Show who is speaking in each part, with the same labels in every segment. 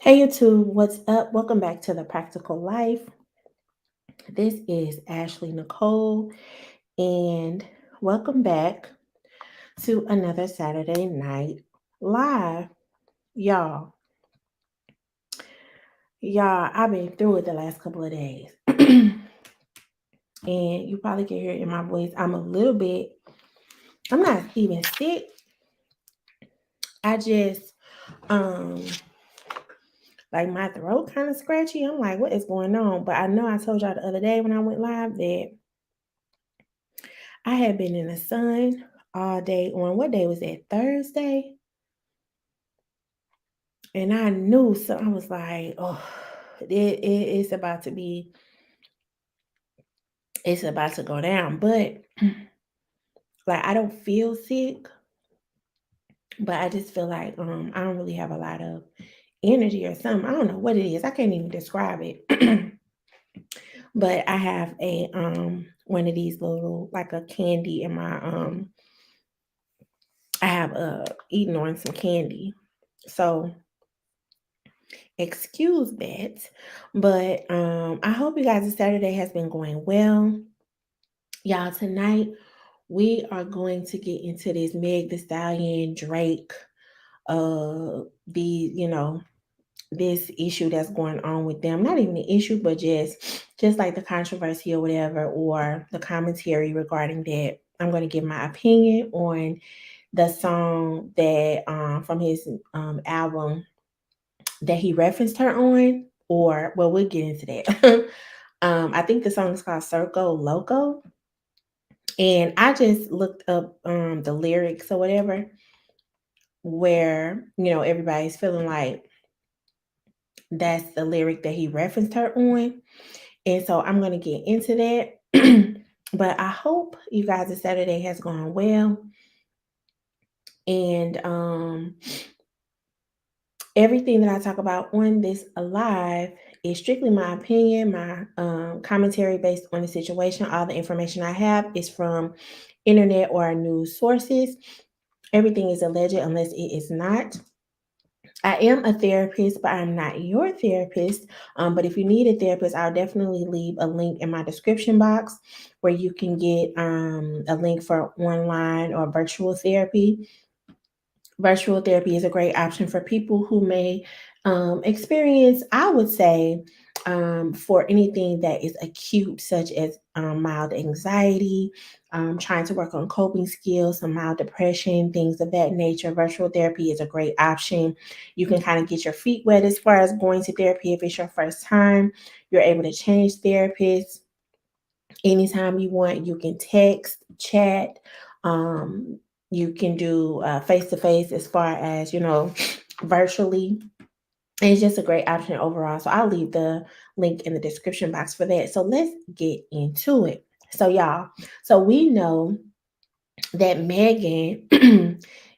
Speaker 1: Hey YouTube, what's up? Welcome back to the Practical Life. This is Ashley Nicole, and welcome back to another Saturday night live. Y'all, I've been through it the last couple of days. And you probably can hear it in my voice. I'm not even sick. I just um like my throat kind of scratchy. I'm like, what is going on? But I know I told y'all the other day when I went live that I had been in the sun all day on what day was that? Thursday. And I knew, so I was like, oh, it's about to be, it's about to go down. But like I don't feel sick, but I just feel like I don't really have a lot of energy or something. I don't know what it is. I can't even describe it. But I have a one of these little like a candy in my I have eaten on some candy. So excuse that. But I hope you guys' Saturday has been going well. Y'all, tonight we are going to get into this Meg the Stallion Drake the this issue that's going on with them. Not even the issue, but just like the controversy or whatever, or the commentary regarding that. I'm going to give my opinion on the song that from his album that he referenced her on, or well, we'll get into that. I think the song is called Circo Loco, and I just looked up the lyrics or whatever, where everybody's feeling like that's the lyric that he referenced her on, and so I'm gonna get into that. But I hope you guys' Saturday has gone well, and everything that I talk about on this live is strictly my opinion, my commentary based on the situation. All the information I have is from internet or news sources. Everything is alleged unless it is not. I am a therapist, but I'm not your therapist. But if you need a therapist, I'll definitely leave a link in my description box where you can get a link for online or virtual therapy. Virtual therapy is a great option for people who may experience, I would say, for anything that is acute, such as mild anxiety, trying to work on coping skills, some mild depression, things of that nature. Virtual therapy is a great option. You can kind of get your feet wet as far as going to therapy if it's your first time. You're able to change therapists anytime you want. You can text, chat, um, you can do face to face as far as virtually. And it's just a great option overall. So I'll leave the link in the description box for that. So let's get into it. So y'all, so we know that Megan,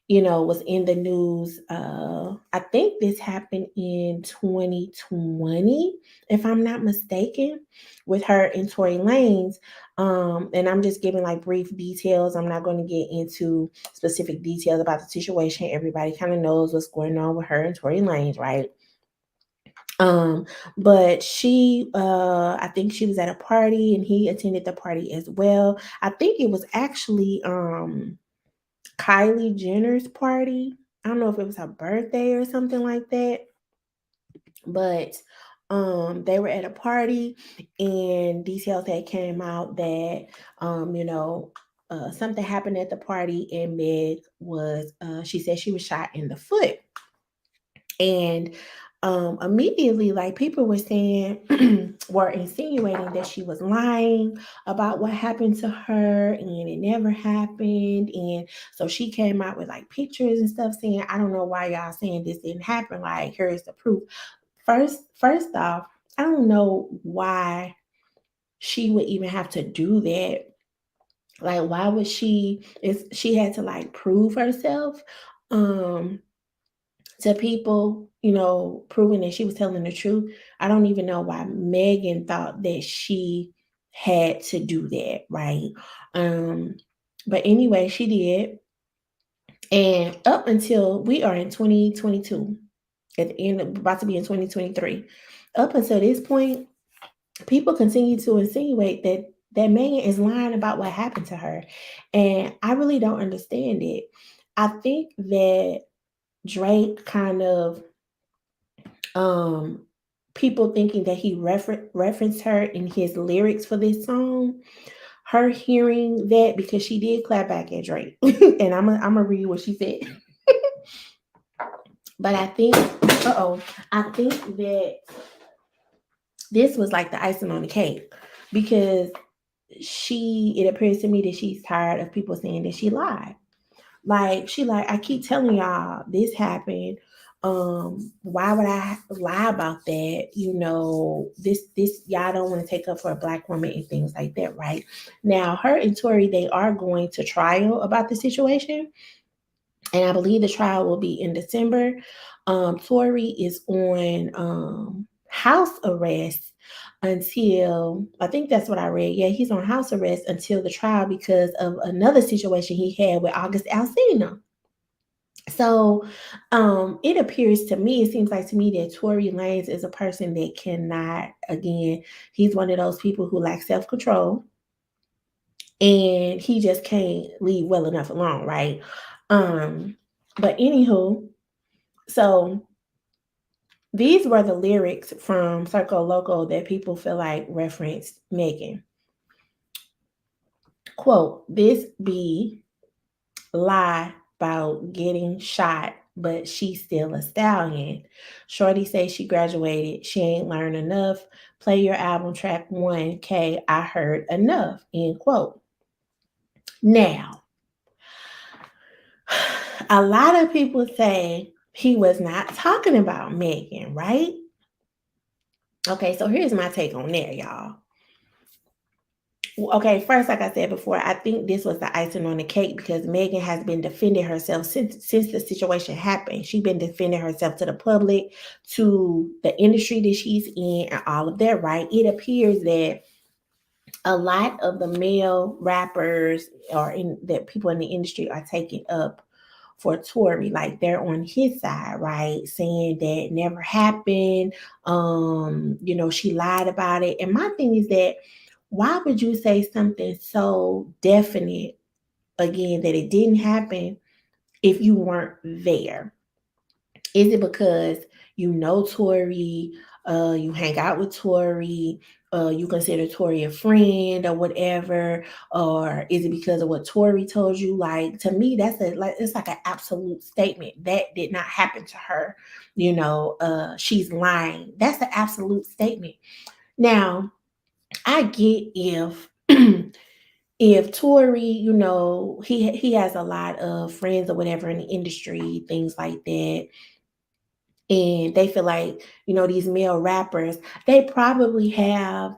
Speaker 1: was in the news. I think this happened in 2020, if I'm not mistaken, with her and Tory Lanez. And I'm just giving like brief details. I'm not going to get into specific details about the situation. Everybody kind of knows what's going on with her and Tory Lanez, right? Um, but I think she was at a party and he attended the party as well. I think it was actually Kylie Jenner's party. I don't know if it was her birthday or something like that, but they were at a party and details had came out that something happened at the party and Meg was she said she was shot in the foot. And immediately, like people were saying, were insinuating that she was lying about what happened to her and it never happened. And so she came out with like pictures and stuff saying, I don't know why y'all saying this didn't happen. Like, here's the proof. First off, I don't know why she would even have to do that. Like, why would she had to like prove herself? Um, to people, proving that she was telling the truth. I don't even know why Megan thought that she had to do that, right? Um, but anyway, she did. And up until we are in 2022. at the end of about to be in 2023. Up until this point, people continue to insinuate that Megan is lying about what happened to her. And I really don't understand it. I think that Drake kind of um people thinking that he referenced her in his lyrics for this song, her hearing that because she did clap back at Drake. And I'm gonna read what she said. But I think I think that this was like the icing on the cake because it appears to me that she's tired of people saying that she lied. Like she like, I keep telling y'all this happened. Why would I lie about that? This y'all don't want to take up for a black woman and things like that, right? Now, her and Tori, they are going to trial about the situation, and I believe the trial will be in December. Tori is on house arrest until, I think that's what I read. Yeah, he's on house arrest until the trial because of another situation he had with August Alsina. So it appears to me, it seems like to me that Tory Lanez is a person that cannot, again, he's one of those people who lack self-control and he just can't leave well enough alone, right? Um, but anywho, so these were the lyrics from Circo Loco that people feel like referenced Megan. Quote, this be lie about getting shot, but she's still a stallion. Shorty say she graduated, she ain't learned enough. Play your album track 1K, I heard enough. End quote. Now, a lot of people say he was not talking about Megan, right? Okay, so here's my take on that, y'all. Okay, first, like I said before, I think this was the icing on the cake because Megan has been defending herself since the situation happened. She's been defending herself to the public, to the industry that she's in, and all of that, right? It appears that a lot of the male rappers or in that people in the industry are taking up for Tory, like they're on his side, right? Saying that never happened. She lied about it. And my thing is that why would you say something so definite again that it didn't happen if you weren't there? Is it because you know Tori, you hang out with Tori, you consider Tori a friend or whatever, or is it because of what Tori told you? Like to me, it's like an absolute statement that did not happen to her. She's lying. That's an absolute statement. Now, I get if Tori, he has a lot of friends or whatever in the industry, things like that, and they feel like these male rappers, they probably have,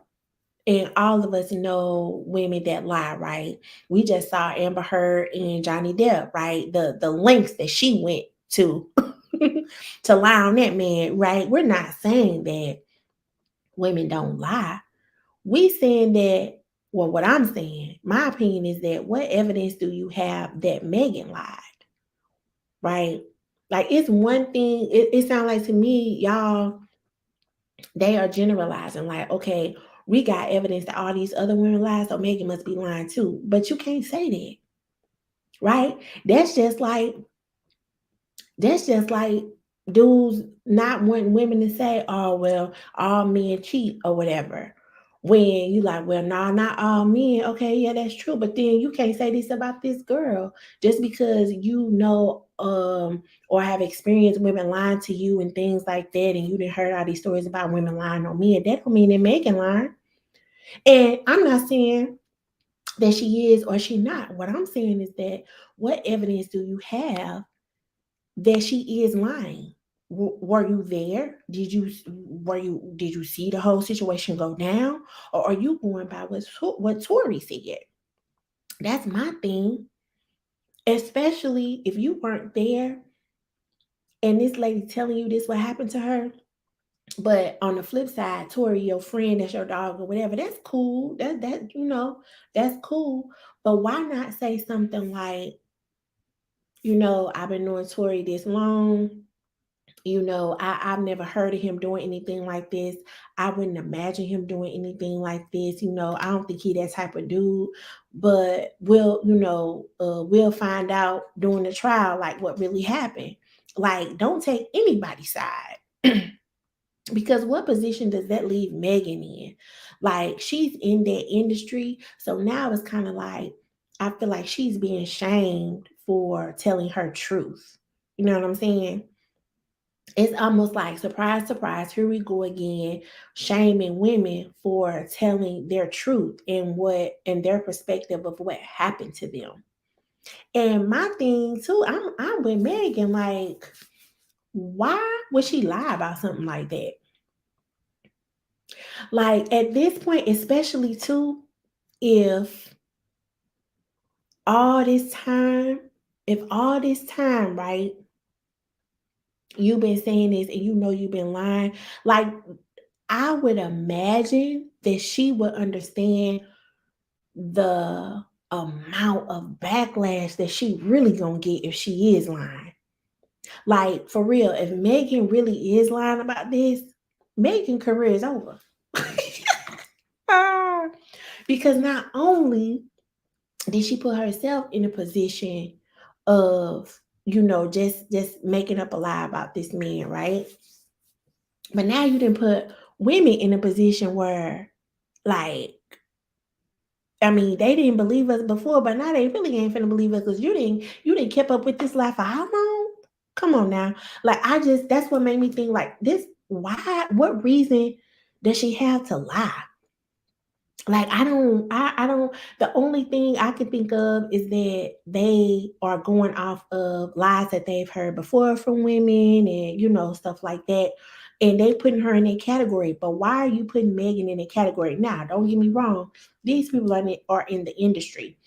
Speaker 1: and all of us know women that lie, right? We just saw Amber Heard and Johnny Depp, right? The lengths that she went to to lie on that man, right? We're not saying that women don't lie. We saying that, well, what I'm saying, my opinion is that what evidence do you have that Megan lied, right? Like it's one thing, it sounds like to me, y'all, they are generalizing like, okay, we got evidence that all these other women lie, so Megan must be lying too. But you can't say that, right? That's just like dudes not wanting women to say, oh well, all men cheat or whatever. When you like, well, no, not all men. Okay, yeah, that's true. But then you can't say this about this girl just because or have experienced women lying to you and things like that, and you didn't heard all these stories about women lying on men. That don't mean they're making lying. And I'm not saying that she is or she not. What I'm saying is that what evidence do you have that she is lying? Were you there? Did you see the whole situation go down, or are you going by what Tori said? That's my thing. Especially if you weren't there and this lady telling you this what happened to her. But on the flip side, Tori, your friend, that's your dog or whatever, that's cool. That's cool. But why not say something like, I've been knowing Tori this long. I've never heard of him doing anything like this. I wouldn't imagine him doing anything like this. I don't think he that type of dude. But we'll find out during the trial, like what really happened. Like, don't take anybody's side. Because what position does that leave Megan in? Like, she's in that industry. So now it's kind of like, I feel like she's being shamed for telling her truth. You know what I'm saying? It's almost like, surprise, surprise, here we go again, shaming women for telling their truth and their perspective of what happened to them. And my thing too, I'm with Megan, like, why would she lie about something like that? Like, at this point, especially too, if all this time, if all this time, right, you've been saying this and you've been lying, like, I would imagine that she would understand the amount of backlash that she really gonna get if she is lying. Like, for real, if Megan really is lying about this, Megan career is over. Ah, because not only did she put herself in a position of, just making up a lie about this man, right? But now you didn't put women in a position where, like, I mean, they didn't believe us before, but now they really ain't finna believe us because you didn't keep up with this lie for how long? Come on now. Like, that's what made me think, like, this, why, what reason does she have to lie? Like, I don't, the only thing I can think of is that they are going off of lies that they've heard before from women and stuff like that. And they putting her in a category. But why are you putting Megan in a category? Now, don't get me wrong. These people are in the industry.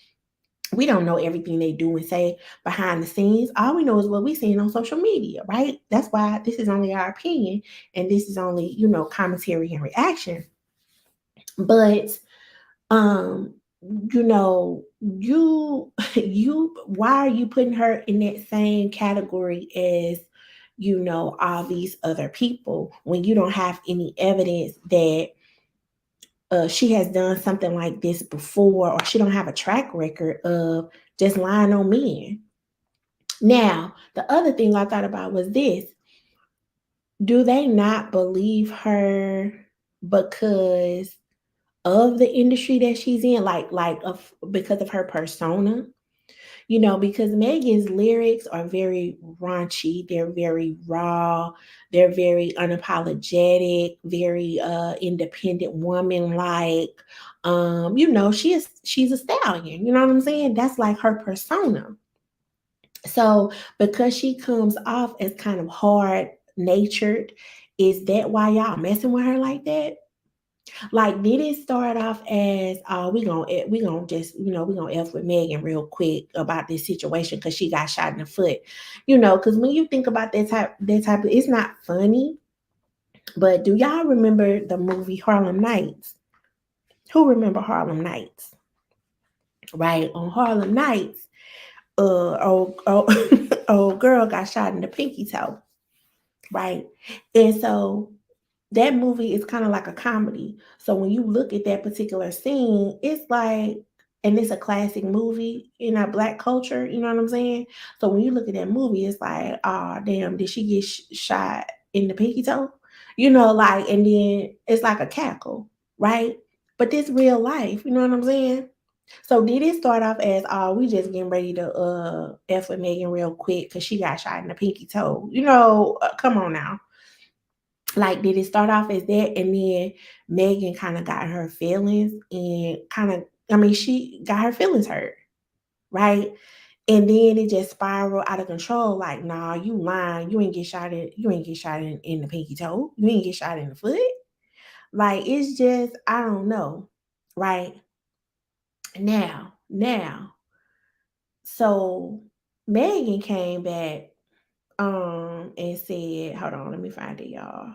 Speaker 1: We don't know everything they do and say behind the scenes. All we know is what we seeing on social media, right? That's why this is only our opinion and this is only, commentary and reaction. But um you why are you putting her in that same category as all these other people when you don't have any evidence that she has done something like this before, or she don't have a track record of just lying on men? Now, the other thing I thought about was this: do they not believe her because of the industry that she's in, like of because of her persona? Because Megan's lyrics are very raunchy, they're very raw, they're very unapologetic, very independent woman like. She's a stallion, you know what I'm saying? That's like her persona. So because she comes off as kind of hard natured, is that why y'all messing with her like that? Like, did it start off as, we gonna just, we gonna F with Megan real quick about this situation because she got shot in the foot? Because when you think about that type of, it's not funny. But do y'all remember the movie Harlem Nights? Who remember Harlem Nights? Right, on Harlem Nights, old girl got shot in the pinky toe, right? And so that movie is kind of like a comedy. So when you look at that particular scene, it's like, and it's a classic movie in our Black culture, you know what I'm saying? So when you look at that movie, it's like, oh, damn, did she get shot in the pinky toe? Like, and then it's like a cackle, right? But this real life, you know what I'm saying? So did it start off as, oh, we just getting ready to F with Megan real quick because she got shot in the pinky toe? Come on now. Like, did it start off as that, and then Megan kind of got her feelings and kind of, I mean, she got her feelings hurt, right? And then it just spiraled out of control. Like, nah, you lying. You ain't get shot in the pinky toe. You ain't get shot in the foot. Like, it's just, I don't know. Right. Now, so Megan came back and said, hold on, let me find it, y'all.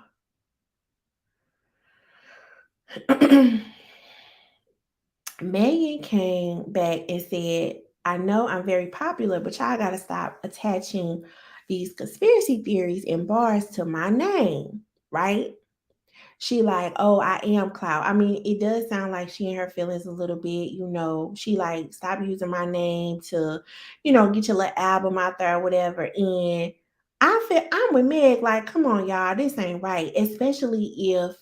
Speaker 1: Megan came back and said, I know I'm very popular, but y'all got to stop attaching these conspiracy theories and bars to my name, right? She like, oh, I am clout. I mean, it does sound like she in her feelings a little bit, you know. She like, stop using my name to, get your little album out there or whatever. And I feel I'm with Meg, like, come on, y'all, this ain't right. Especially if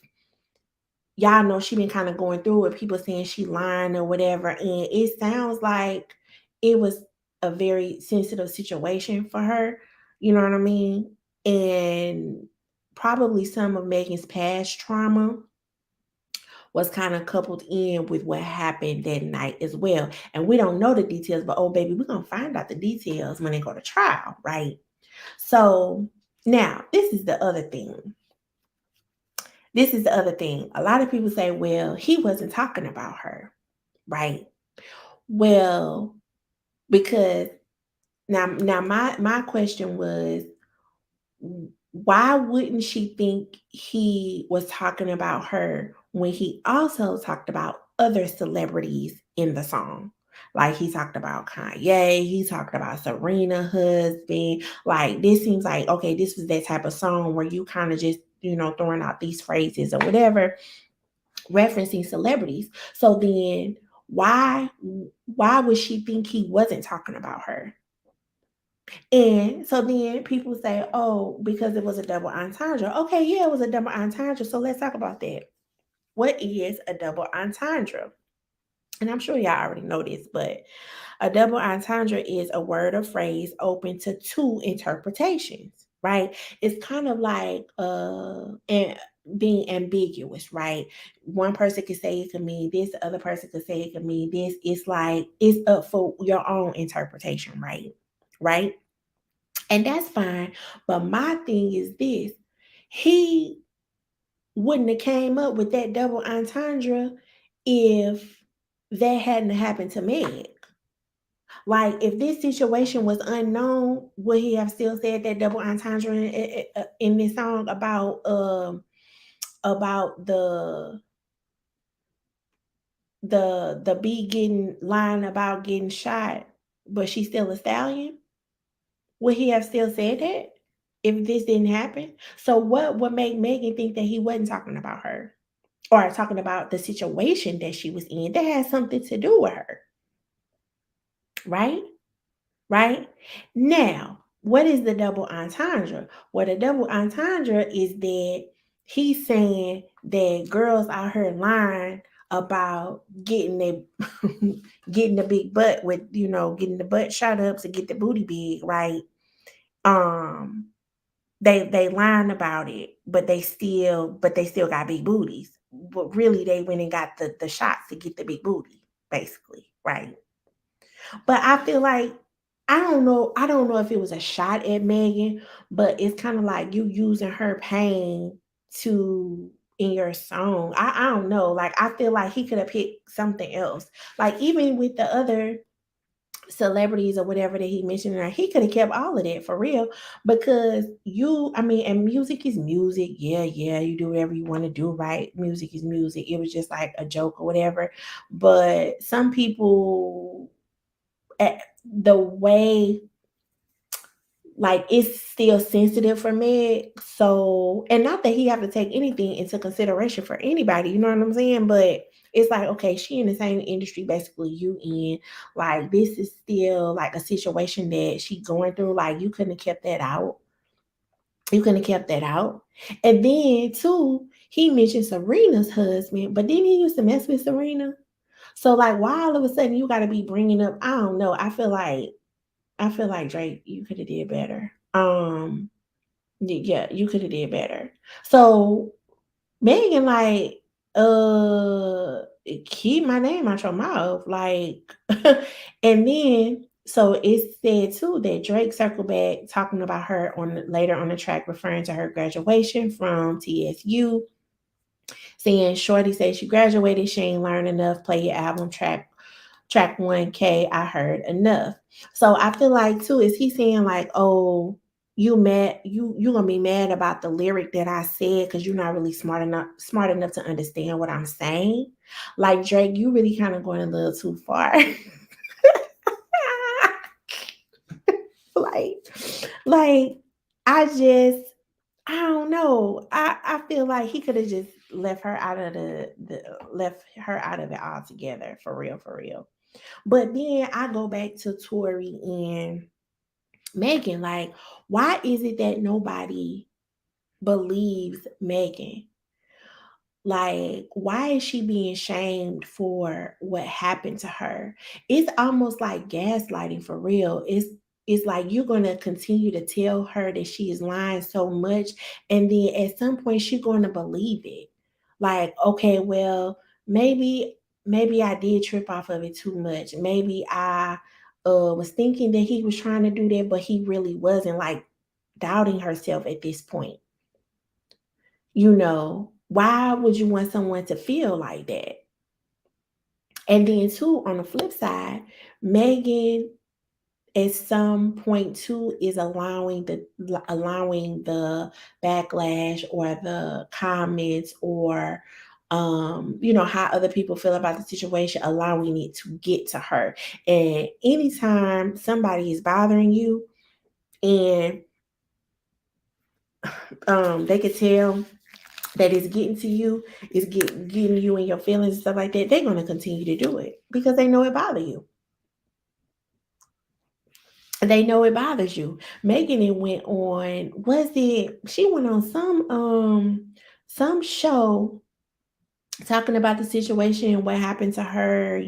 Speaker 1: y'all know she been kind of going through it, people saying she lying or whatever. And it sounds like it was a very sensitive situation for her. You know what I mean? And probably some of Megan's past trauma was kind of coupled in with what happened that night as well. And we don't know the details, but oh baby, we're gonna find out the details when they go to trial, right? So now this is the other thing. This is the other thing. A lot of people say, well, he wasn't talking about her, right? Well, because now my question was, why wouldn't she think he was talking about her when he also talked about other celebrities in the song? Like he talked about Kanye, he talked about Serena husband. Like this seems like, okay, this was that type of song where you kind of just, throwing out these phrases or whatever, referencing celebrities. So then why would she think he wasn't talking about her? And so then people say, oh, because it was a double entendre. Okay, yeah, it was a double entendre. So let's talk about that. What is a double entendre? And I'm sure y'all already know this, but a double entendre is a word or phrase open to two interpretations, right? It's kind of like and being ambiguous, right? One person could say it could mean this, the other person could say it could mean this. It's like it's up for your own interpretation, right? Right? And that's fine. But my thing is this: he wouldn't have came up with that double entendre if that hadn't happened to Meg. Like if this situation was unknown, would he have still said that double entendre in this song about the bee getting lying about getting shot, but she's still a stallion? Would he have still said that if this didn't happen? So what would make Megan think that he wasn't talking about her or talking about the situation that she was in that had something to do with her, right? Right? Now, what is the double entendre? Well, the double entendre is that he's saying that girls out here lying about getting they getting the big butt with getting the butt shot up to get the booty big, right? Um they lying about it, but they still got big booties. But really they went and got the shots to get the big booty, basically, right? But I feel like I don't know if it was a shot at Megan, but it's kind of like you using her pain to in your song. I don't know. Like I feel like he could have picked something else. Like even with the other celebrities or whatever that he mentioned there, he could have kept all of that for real. Because I mean, and music is music. Yeah, yeah, you do whatever you want to do, right? Music is music. It was just like a joke or whatever. But some people, the way, like it's still sensitive for me. So, and not that he have to take anything into consideration for anybody, you know what I'm saying? But it's like, okay, she in the same industry basically you in. Like this is still like a situation that she going through. Like you couldn't have kept that out. You couldn't have kept that out. And then too, he mentioned Serena's husband, but then he used to mess with Serena. So like, why all of a sudden you got to be bringing up? I don't know. I feel like Drake, you could have did better. Yeah, you could have did better. So Megan, like, keep my name out your mouth, like, and then so it said too that Drake circled back talking about her later on the track, referring to her graduation from TSU, saying Shorty said she graduated, she ain't learned enough. Play your album track 1K, I heard enough. So I feel like too, is he saying like, oh, you mad, you gonna be mad about the lyric that I said because you're not really smart enough to understand what I'm saying? Like Drake, you really kind of going a little too far. like, like I just, I don't know. I feel like he could have just left her out of the left her out of it altogether, for real, for real. But then I go back to Tori and Megan. Like, why is it that nobody believes Megan? Like, why is she being shamed for what happened to her? It's almost like gaslighting, for real. It's like you're gonna continue to tell her that she is lying so much, and then at some point she's gonna believe it. Like, okay, well, maybe I did trip off of it too much. Maybe I was thinking that he was trying to do that, but he really wasn't. Like, doubting herself at this point. Why would you want someone to feel like that? And then too, on the flip side, Megan at some point too is allowing the backlash or the comments or how other people feel about the situation, allowing it to get to her. And anytime somebody is bothering you and they could tell that is getting to you, is getting you in your feelings and stuff like that, they're gonna continue to do it because they know it bothers you. They know it bothers you. Megan it went on, was it she went on some show talking about the situation and what happened to her,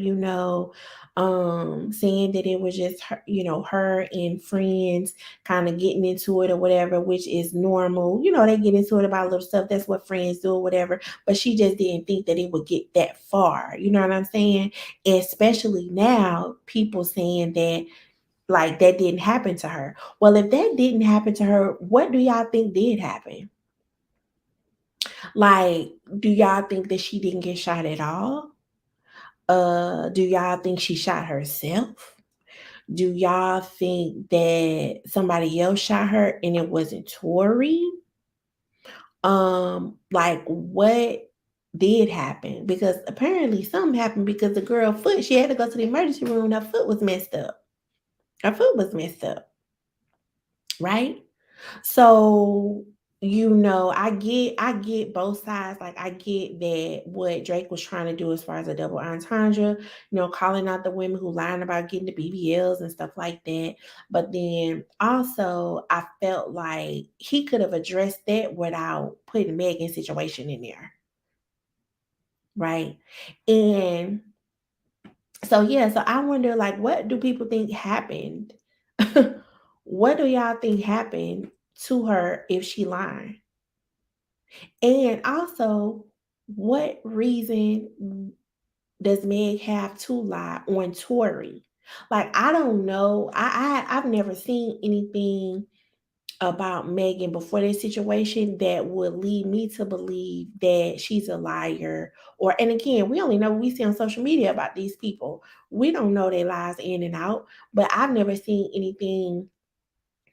Speaker 1: saying that it was just her, her and friends kind of getting into it or whatever, which is normal. They get into it about little stuff. That's what friends do or whatever. But she just didn't think that it would get that far. You know what I'm saying? Especially now, people saying that like that didn't happen to her. Well, if that didn't happen to her, what do y'all think did happen? Like, do y'all think that she didn't get shot at all? Do y'all think she shot herself? Do y'all think that somebody else shot her and it wasn't Tori? Like what did happen? Because apparently something happened because the girl foot, she had to go to the emergency room, her foot was messed up. Her foot was messed up, right? So, I get both sides. Like I get that what Drake was trying to do as far as a double entendre, calling out the women who lying about getting the BBLs and stuff like that. But then also I felt like he could have addressed that without putting Megan's situation in there. Right. And so yeah, so I wonder like what do people think happened? What do y'all think happened to her if she lied? And also, what reason does Meg have to lie on Tori? Like, I don't know. I've never seen anything about Megan before this situation that would lead me to believe that she's a liar. Or and again, we only know what we see on social media about these people. We don't know their lies in and out, but I've never seen anything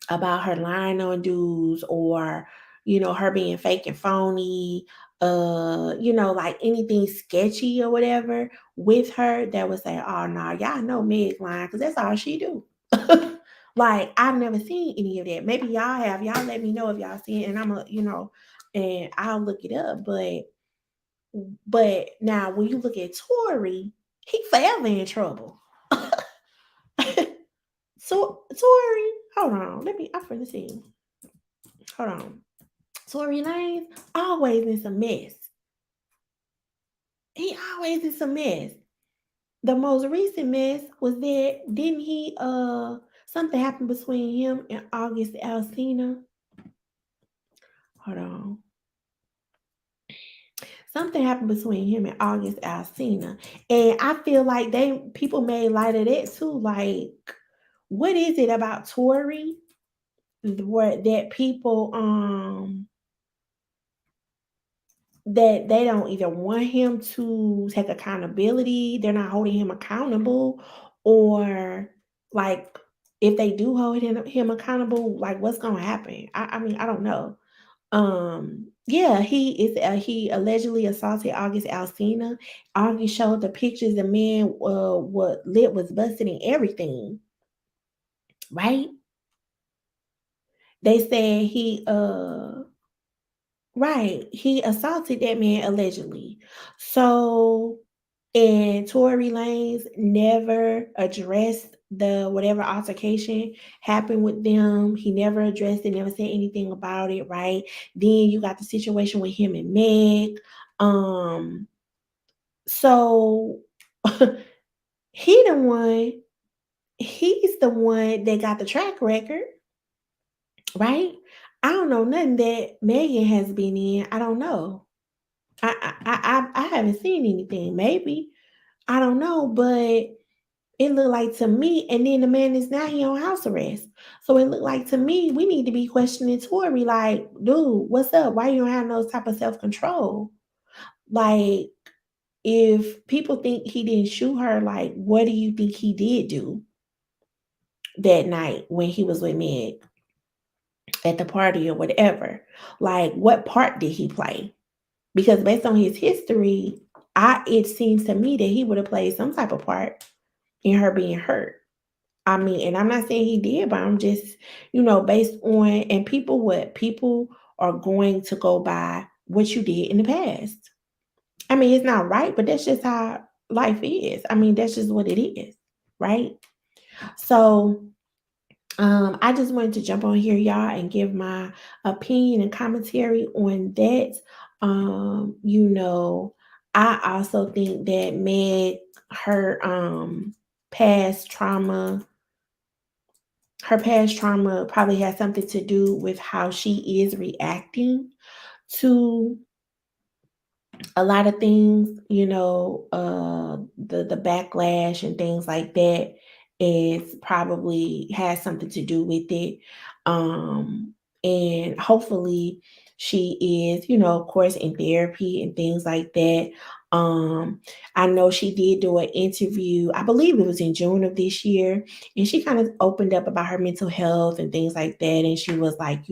Speaker 1: about her lying on dudes or her being fake and phony, like anything sketchy or whatever with her that would say, oh no, y'all know Meg lying because that's all she do. Like I've never seen any of that. Maybe y'all have. Y'all let me know if y'all seen it and and I'll look it up. But now when you look at Tori, he forever in trouble. So Tori, hold on. I'm finna see. Hold on. Tory Lanez always in some mess. He always in some mess. The most recent mess was that didn't he something happened between him and August Alsina. Hold on. Something happened between him and August Alsina. And I feel like people made light of that too. Like, what is it about Tory where that people that they don't either want him to take accountability, they're not holding him accountable, or like if they do hold him accountable, like what's gonna happen? I mean, I don't know. Yeah, he allegedly assaulted August Alsina. August showed the pictures, the man what lip was busted and everything, right? They said right, he assaulted that man allegedly. So, and Tory Lanez never addressed the whatever altercation happened with them. He never addressed it, never said anything about it, right? Then you got the situation with him and Meg. Um, so he the one, he's the one that got the track record, right? I don't know nothing that Megan has been in. I don't know. I haven't seen anything. Maybe I don't know, but it looked like to me. And then the man is now he on house arrest. So it looked like to me we need to be questioning Tory. Like, dude, what's up? Why you don't have no type of self control? Like, if people think he didn't shoot her, like, what do you think he did do that night when he was with Meg at the party or whatever? Like, what part did he play? Because based on his history, it seems to me that he would have played some type of part in her being hurt. I mean, and I'm not saying he did, but I'm just, based on and people are going to go by what you did in the past. I mean, it's not right, but that's just how life is. I mean, that's just what it is, right? So I just wanted to jump on here, y'all, and give my opinion and commentary on that. I also think that Meg, her past trauma, her past trauma probably has something to do with how she is reacting to a lot of things, the backlash and things like that is probably has something to do with it. And hopefully she is, of course, in therapy and things like that. I know she did do an interview, I believe it was in June of this year, and she kind of opened up about her mental health and things like that. And she was like,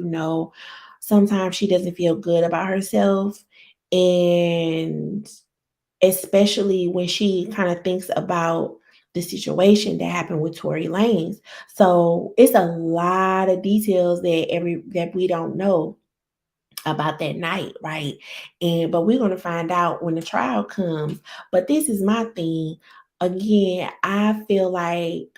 Speaker 1: sometimes she doesn't feel good about herself, and especially when she kind of thinks about the situation that happened with Tory Lanez. So it's a lot of details that we don't know about that night, right? And but we're gonna find out when the trial comes. But this is my thing. Again, I feel like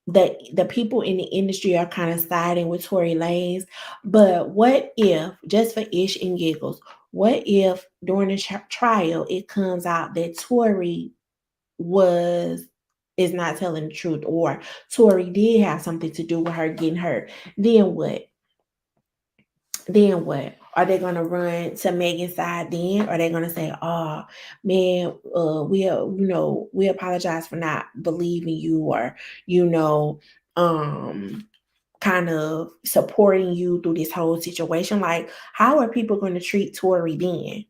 Speaker 1: the people in the industry are kind of siding with Tory Lanez. But what if, just for ish and giggles, what if during the trial it comes out that Tory was is not telling the truth, or Tory did have something to do with her getting hurt? Then what? Then what? Are they gonna run to Megan's side then? Or are they gonna say, "Oh man, we apologize for not believing you," or you know, um, kind of supporting you through this whole situation? Like, how are people gonna treat Tory then?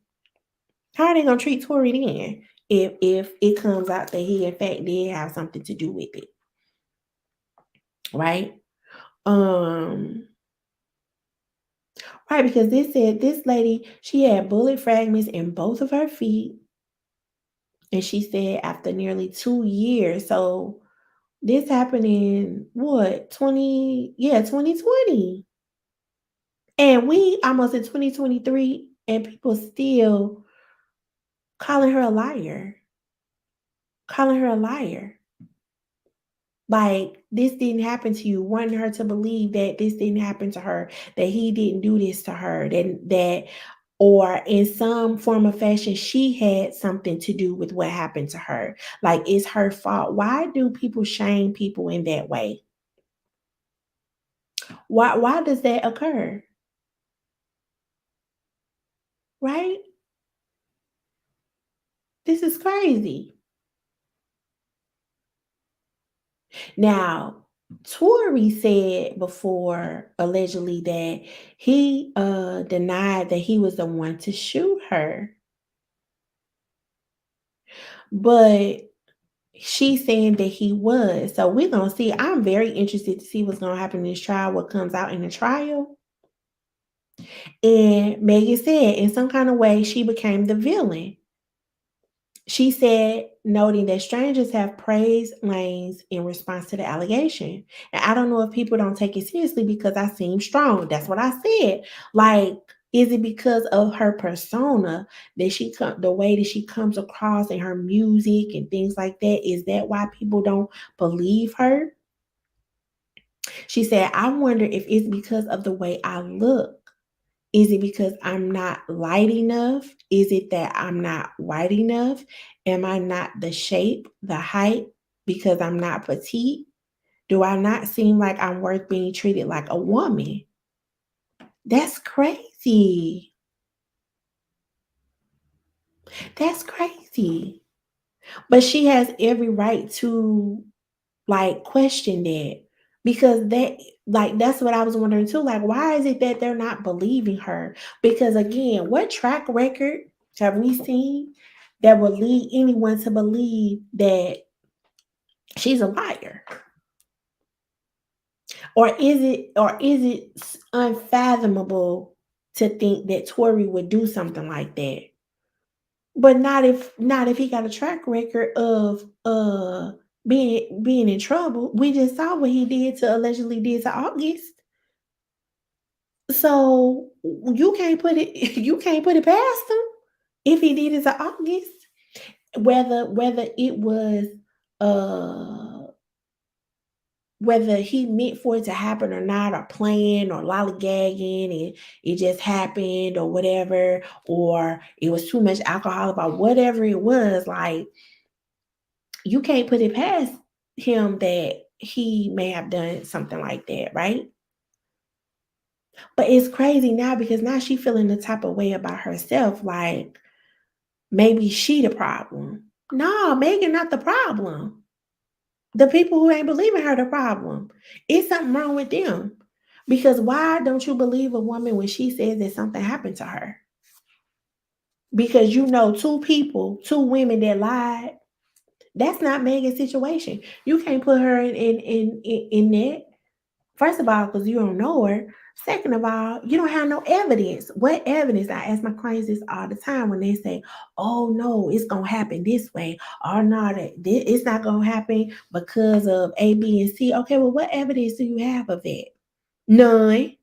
Speaker 1: How are they gonna treat Tory then if it comes out that he in fact did have something to do with it, right? Um, right, because this said this lady, she had bullet fragments in both of her feet. And she said after nearly 2 years. So this happened in what, 2020. And we almost in 2023, and people still calling her a liar. Calling her a liar. Like, this didn't happen to you, wanting her to believe that this didn't happen to her, that he didn't do this to her, that or in some form of fashion, she had something to do with what happened to her. Like, it's her fault. Why do people shame people in that way? Why does that occur? Right? This is crazy. Now, Tory said before allegedly that he denied that he was the one to shoot her. But she's saying that he was. So we're gonna see. I'm very interested to see what's gonna happen in this trial, what comes out in the trial. And Megan said in some kind of way she became the villain. She said, noting that strangers have praised lanes in response to the allegation. And I don't know if people don't take it seriously because I seem strong. That's what I said. Like, is it because of her persona that the way that she comes across in her music and things like that? Is that why people don't believe her? She said, I wonder if it's because of the way I look. Is it because I'm not light enough? Is it that I'm not white enough? Am I not the shape, the height, because I'm not petite? Do I not seem like I'm worth being treated like a woman? That's crazy. That's crazy. But she has every right to like question that because that's what I was wondering too. Like, why is it that they're not believing her? Because again, what track record have we seen that would lead anyone to believe that she's a liar? Or is it unfathomable to think that Tory would do something like that? But not if he got a track record of being in trouble. We just saw what he did to allegedly did to August. So you can't put it you can't put it past him if he did it to August. Whether it was uh whether he meant for it to happen or not, or playing or lollygagging and it just happened or whatever, or it was too much alcohol about whatever it was, like you can't put it past him that he may have done something like that, right? But it's crazy now because now she feeling the type of way about herself, like maybe she the problem. No, Megan not the problem. The people who ain't believing her the problem. It's something wrong with them. Because why don't you believe a woman when she says that something happened to her? Because you know two women that lied. That's not Megan's situation. You can't put her in that. First of all, because you don't know her. Second of all, you don't have no evidence. What evidence? I ask my clients this all the time when they say, "Oh no, it's gonna happen this way," or "No, it's not gonna happen because of A, B, and C." Okay, well, what evidence do you have of that? None.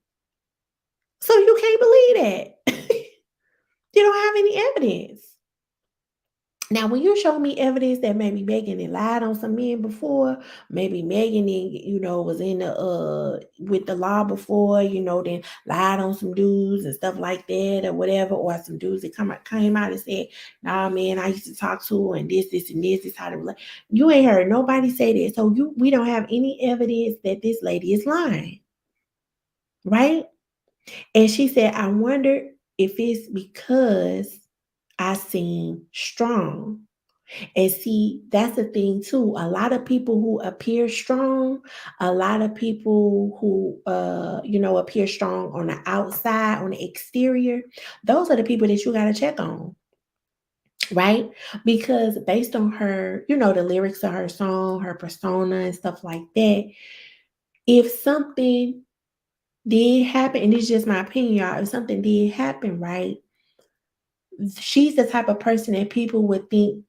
Speaker 1: So you can't believe that. You don't have any evidence. Now, when you show me evidence that maybe Megan had lied on some men before, maybe Megan, was in the with the law before, then lied on some dudes and stuff like that, or whatever, or some dudes that came out and said, "Nah, man, I used to talk to her and this, and this is how to." You ain't heard nobody say that, so we don't have any evidence that this lady is lying, right? And she said, "I wonder if it's because I seem strong." And see, that's the thing too. A lot of people who appear strong, a lot of people who appear strong on the outside, on the exterior, those are the people that you got to check on, right? Because based on her, the lyrics of her song, her persona and stuff like that, if something did happen, and it's just my opinion, y'all, if something did happen, right? She's the type of person that people would think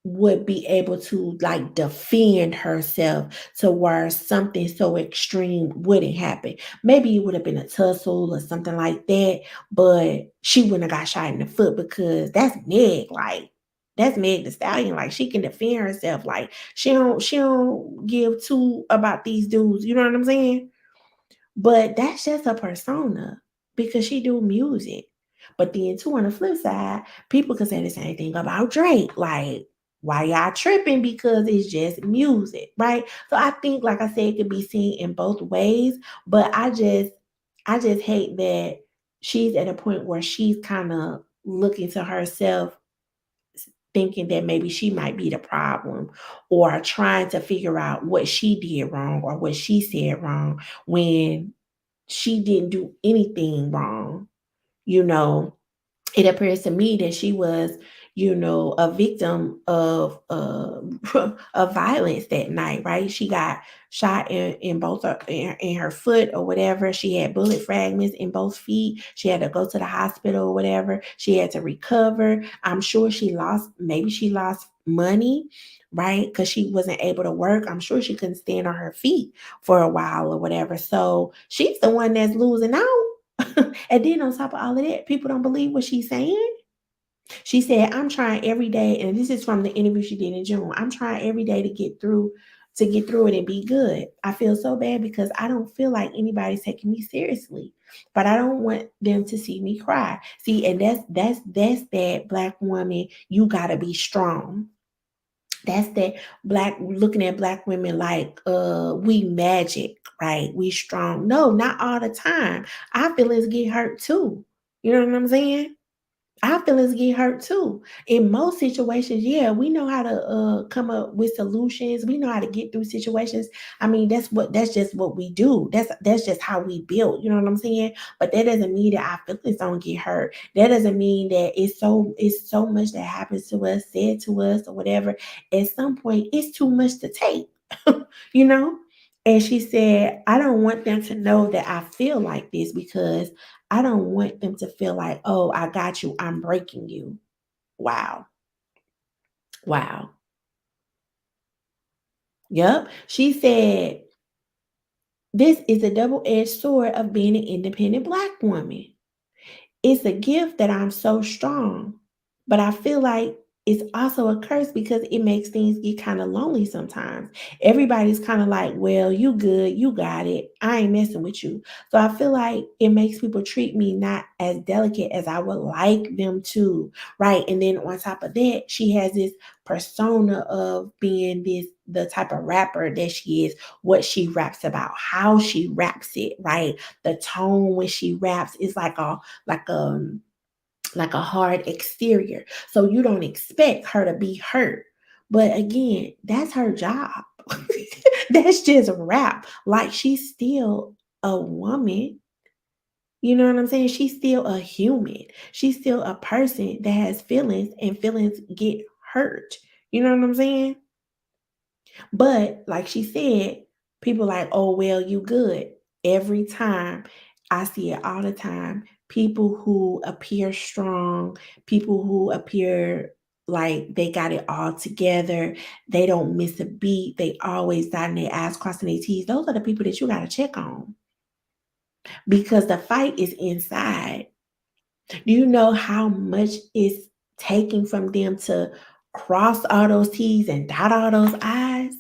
Speaker 1: would be able to like defend herself to where something so extreme wouldn't happen. Maybe it would have been a tussle or something like that, but she wouldn't have got shot in the foot because that's Meg. Like that's Meg the Stallion. Like she can defend herself. Like she don't give two about these dudes. You know what I'm saying? But that's just a persona because she do music. But then too, on the flip side, people can say the same thing about Drake. Like, why y'all tripping? Because it's just music, right? So I think, like I said, it could be seen in both ways. But I just hate that she's at a point where she's kind of looking to herself, thinking that maybe she might be the problem, or trying to figure out what she did wrong or what she said wrong when she didn't do anything wrong. You know, it appears to me that she was, a victim of of violence that night, right? She got shot in both in her foot or whatever. She had bullet fragments in both feet. She had to go to the hospital or whatever. She had to recover. I'm sure maybe she lost money, right? Because she wasn't able to work. I'm sure she couldn't stand on her feet for a while or whatever. So she's the one that's losing out. And then on top of all of that, people don't believe what she's saying. She said, I'm trying every day, and this is from the interview she did in June. I'm trying every day to get through it and be good. I feel so bad because I don't feel like anybody's taking me seriously. But I don't want them to see me cry. See, and that's that Black woman, you gotta be strong. That's that Black looking at Black women like we magic, right? We strong. No, not all the time. Our feelings get hurt too. You know what I'm saying? Our feelings get hurt too. In most situations, yeah, we know how to come up with solutions. We know how to get through situations. I mean, that's just what we do. That's just how we build. You know what I'm saying? But that doesn't mean that our feelings don't get hurt. That doesn't mean that it's so much that happens to us, said to us, or whatever. At some point, it's too much to take. you know? And she said, I don't want them to know that I feel like this because I don't want them to feel like, oh, I got you, I'm breaking you. Wow. Wow. Yep. She said, this is a double edged sword of being an independent Black woman. It's a gift that I'm so strong, but I feel like it's also a curse because it makes things get kind of lonely sometimes. Everybody's kind of like, well, you good, you got it. I ain't messing with you. So I feel like it makes people treat me not as delicate as I would like them to. Right. And then on top of that, she has this persona of being the type of rapper that she is, what she raps about, how she raps it, right? The tone when she raps is like a like a hard exterior. So you don't expect her to be hurt. But again, that's her job. That's just rap. Like she's still a woman. You know what I'm saying? She's still a human. She's still a person that has feelings and feelings get hurt. You know what I'm saying? But like she said, people like, oh, well, you good. Every time I see it all the time. People who appear strong, people who appear like they got it all together, they don't miss a beat, they always dotting their I's, crossing their T's. Those are the people that you got to check on because the fight is inside. Do you know how much it's taking from them to cross all those T's and dot all those I's?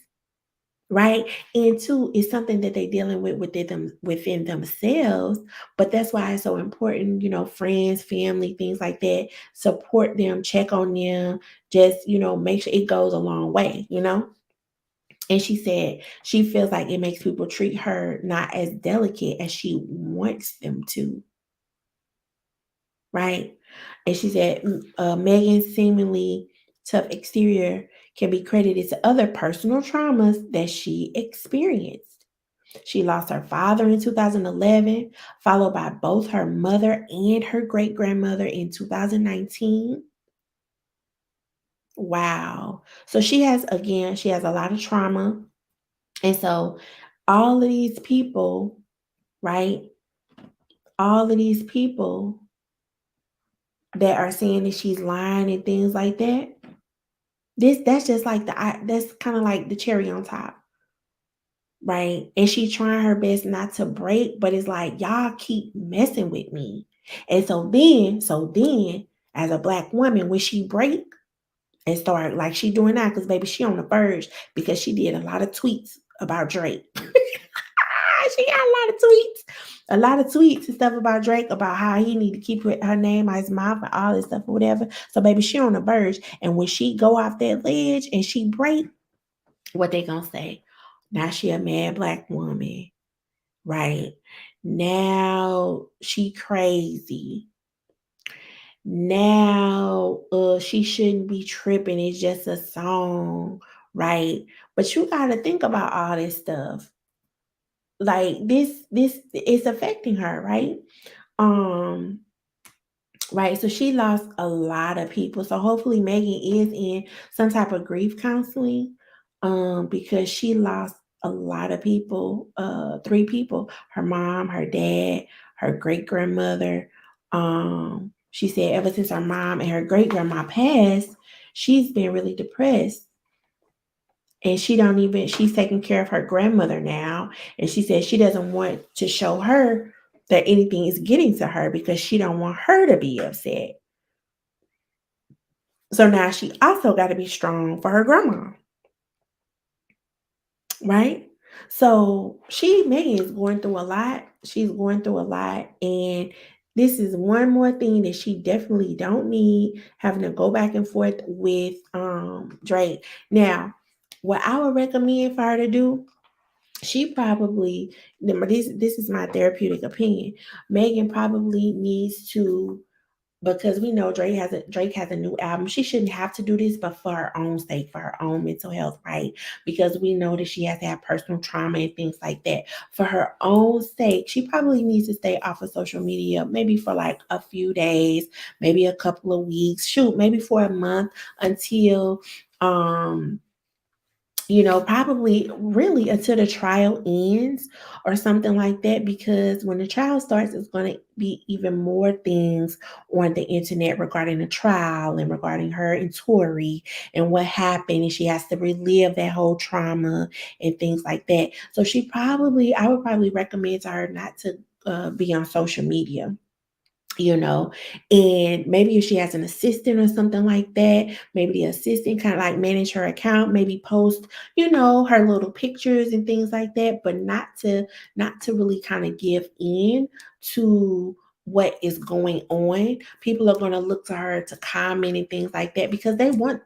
Speaker 1: Right. And two, it's something that they're dealing with within themselves. But that's why it's so important, friends, family, things like that, support them, check on them, just, make sure it goes a long way. And she said she feels like it makes people treat her not as delicate as she wants them to. Right. And she said Megan's seemingly tough exterior can be credited to other personal traumas that she experienced. She lost her father in 2011, followed by both her mother and her great grandmother in 2019. Wow. So she has a lot of trauma. And so all of these people, right? All of these people that are saying that she's lying and things like that. That's just like that's kind of like the cherry on top. Right? And she trying her best not to break, but it's like y'all keep messing with me. And so then, as a Black woman, when she break and start like she doing now, because baby, she on the verge because she did a lot of tweets about Drake. She got a lot of tweets and stuff about Drake about how he need to keep her name out his mouth and all this stuff or whatever. So baby, she on the verge, and when she go off that ledge and she break, what they gonna say? Now she a mad Black woman, right? Now she crazy. Now she shouldn't be tripping. It's just a song, right? But you gotta think about all this stuff. Like this is affecting her, right? Um right? So she lost a lot of people. So hopefully Megan is in some type of grief counseling, because she lost a lot of people, three people, her mom, her dad, her great grandmother. She said ever since her mom and her great grandma passed, she's been really depressed. And she's taking care of her grandmother now. And she said she doesn't want to show her that anything is getting to her because she don't want her to be upset. So now she also got to be strong for her grandma, right? So Megan is going through a lot. She's going through a lot. And this is one more thing that she definitely don't need having to go back and forth with Drake. Now, what I would recommend for her to do, she probably, this is my therapeutic opinion. Megan probably needs to, because we know Drake has a new album. She shouldn't have to do this, but for her own sake, for her own mental health, right? Because we know that she has to have personal trauma and things like that. For her own sake, she probably needs to stay off of social media, maybe for like a few days, maybe a couple of weeks, shoot, maybe for a month, until probably really until the trial ends or something like that. Because when the trial starts, it's going to be even more things on the internet regarding the trial and regarding her and Tori and what happened. And she has to relive that whole trauma and things like that. So I would probably recommend to her not to be on social media, you know. And maybe if she has an assistant or something like that, maybe the assistant kind of like manage her account, maybe post, her little pictures and things like that, but not to really kind of give in to what is going on. People are going to look to her to comment and things like that because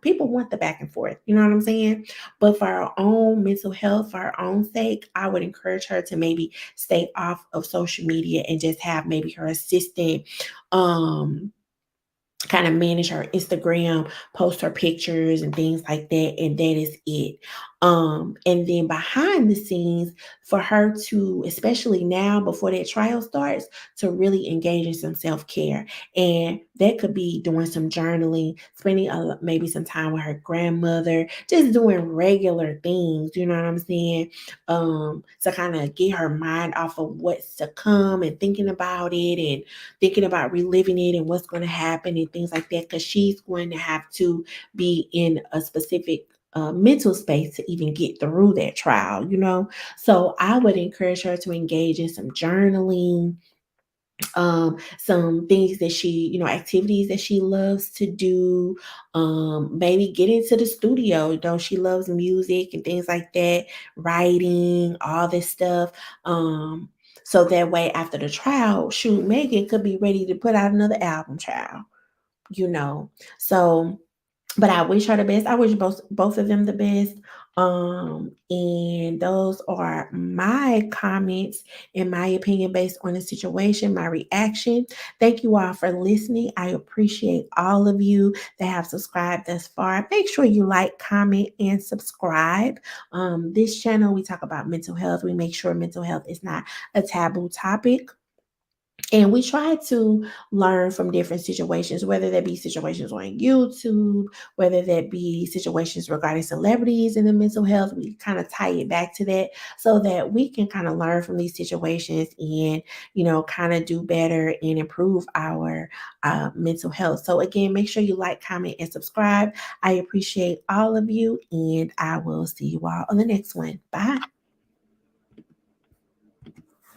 Speaker 1: people want the back and forth, you know what I'm saying? But for our own mental health, for our own sake, I would encourage her to maybe stay off of social media and just have maybe her assistant um kind of manage her Instagram, post her pictures and things like that, and that is it. And then behind the scenes, for her to, especially now before that trial starts, to really engage in some self-care. And that could be doing some journaling, spending maybe some time with her grandmother, just doing regular things, you know what I'm saying? To kind of get her mind off of what's to come and thinking about it and thinking about reliving it and what's going to happen and things like that, because she's going to have to be in a specific mental space to even get through that trial, you know. So I would encourage her to engage in some journaling, some things that activities that she loves to do, maybe get into the studio. She loves music and things like that, writing, all this stuff. So that way after the trial, shoot, Megan could be ready to put out another album, child, you know. So, but I wish her the best. I wish both of them the best. And those are my comments and my opinion based on the situation, my reaction. Thank you all for listening. I appreciate all of you that have subscribed thus far. Make sure you like, comment, and subscribe. This channel, we talk about mental health. We make sure mental health is not a taboo topic. And we try to learn from different situations, whether that be situations on YouTube, whether that be situations regarding celebrities and the mental health. We kind of tie it back to that so that we can kind of learn from these situations and, kind of do better and improve our mental health. So, again, make sure you like, comment, and subscribe. I appreciate all of you, and I will see you all on the next one. Bye.